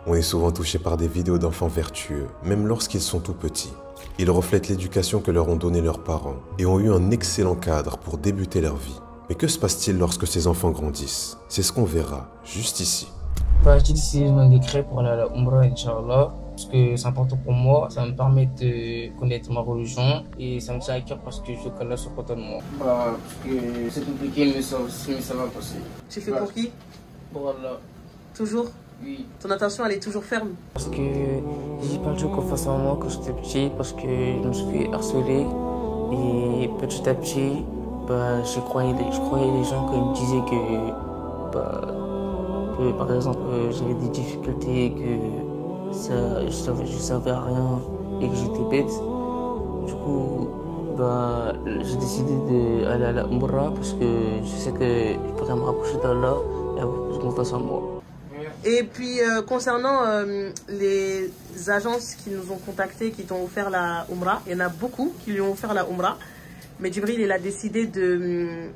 On est souvent touché par des vidéos d'enfants vertueux, même lorsqu'ils sont tout petits. Ils reflètent l'éducation que leur ont donnée leurs parents et ont eu un excellent cadre pour débuter leur vie. Mais que se passe-t-il lorsque ces enfants grandissent? C'est ce qu'on verra juste ici. J'ai décidé de me décret pour aller à la Umrah, Inch'Allah, parce que c'est important pour moi. Ça me permet de connaître ma religion et ça me tient à cœur parce que je veux qu'Allah soit content de moi. Parce que c'est compliqué, mais ça va passer. Tu fais pour qui? Pour Allah. Toujours? Oui. Ton attention, elle est toujours ferme? Parce que j'ai perdu confiance en moi quand j'étais petit, parce que je me suis fait harceler. Et petit à petit, je croyais les gens quand ils me disaient que par exemple, j'avais des difficultés, que je savais rien et que j'étais bête. Du coup, j'ai décidé d'aller à la Umrah parce que je sais que je pourrais me rapprocher d'Allah et avoir plus confiance en moi. Et puis, concernant les agences qui nous ont contactés, qui t'ont offert la Umrah, il y en a beaucoup qui lui ont offert la Umrah, mais Djibril, il a décidé de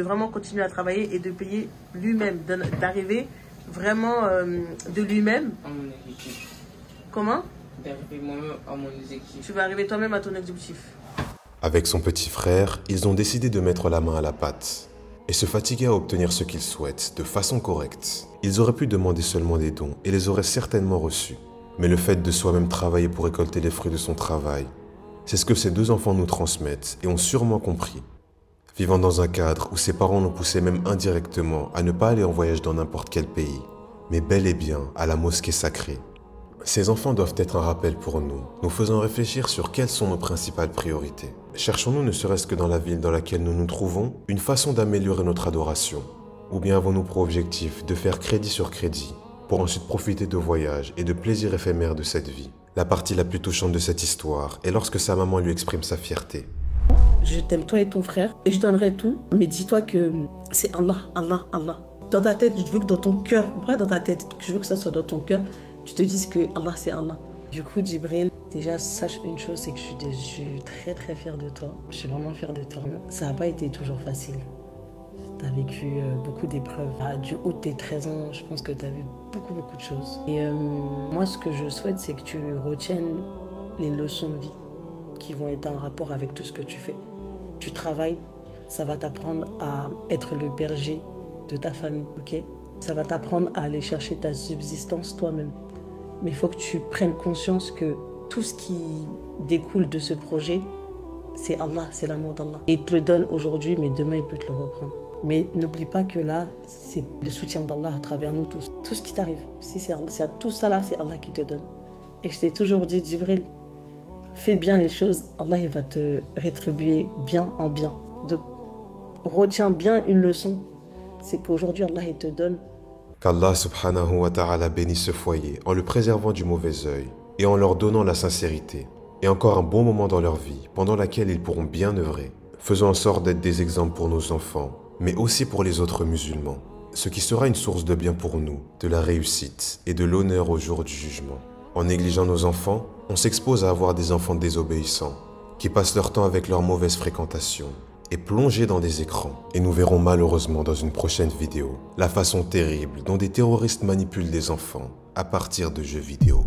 vraiment continuer à travailler et de payer lui-même, d'arriver vraiment de lui-même. À mon objectif. Comment? D'arriver moi-même à mon objectif. Tu vas arriver toi-même à ton objectif. Avec son petit frère, ils ont décidé de mettre la main à la pâte et se fatiguer à obtenir ce qu'ils souhaitent de façon correcte. Ils auraient pu demander seulement des dons et les auraient certainement reçus. Mais le fait de soi-même travailler pour récolter les fruits de son travail, c'est ce que ces deux enfants nous transmettent et ont sûrement compris. Vivant dans un cadre où ses parents l'ont poussé même indirectement à ne pas aller en voyage dans n'importe quel pays, mais bel et bien à la mosquée sacrée. Ces enfants doivent être un rappel pour nous faisant réfléchir sur quelles sont nos principales priorités. Cherchons-nous, ne serait-ce que dans la ville dans laquelle nous nous trouvons, une façon d'améliorer notre adoration? Ou bien avons-nous pour objectif de faire crédit sur crédit, pour ensuite profiter de voyages et de plaisirs éphémères de cette vie? La partie la plus touchante de cette histoire est lorsque sa maman lui exprime sa fierté. Je t'aime toi et ton frère et je donnerai tout, mais dis-toi que c'est Allah, Allah, Allah. Dans ta tête, je veux que dans ton cœur, pas dans ta tête, je veux que ça soit dans ton cœur, tu te dises que Allah c'est Allah. Du coup, Djibril, déjà sache une chose, c'est que je suis très très fière de toi. Je suis vraiment fière de toi. Ça n'a pas été toujours facile. Tu as vécu beaucoup d'épreuves. Du haut de tes 13 ans, je pense que tu as vu beaucoup de choses. Et moi, ce que je souhaite, c'est que tu retiennes les leçons de vie qui vont être en rapport avec tout ce que tu fais. Tu travailles, ça va t'apprendre à être le berger de ta famille, ok? Ça va t'apprendre à aller chercher ta subsistance toi-même. Mais il faut que tu prennes conscience que tout ce qui découle de ce projet, c'est Allah, c'est l'amour d'Allah. Il te le donne aujourd'hui, mais demain, il peut te le reprendre. Mais n'oublie pas que là, c'est le soutien d'Allah à travers nous tous. Tout ce qui t'arrive, si c'est tout ça là, c'est Allah qui te donne. Et je t'ai toujours dit, Djibril, fais bien les choses, Allah il va te rétribuer bien en bien. Donc, retiens bien une leçon, c'est qu'aujourd'hui Allah il te donne. Qu'Allah subhanahu wa ta'ala bénisse ce foyer en le préservant du mauvais œil et en leur donnant la sincérité et encore un bon moment dans leur vie pendant laquelle ils pourront bien œuvrer, faisant en sorte d'être des exemples pour nos enfants, mais aussi pour les autres musulmans, ce qui sera une source de bien pour nous, de la réussite et de l'honneur au jour du jugement. En négligeant nos enfants, on s'expose à avoir des enfants désobéissants, qui passent leur temps avec leur mauvaise fréquentation et plongés dans des écrans. Et nous verrons malheureusement dans une prochaine vidéo la façon terrible dont des terroristes manipulent des enfants à partir de jeux vidéo.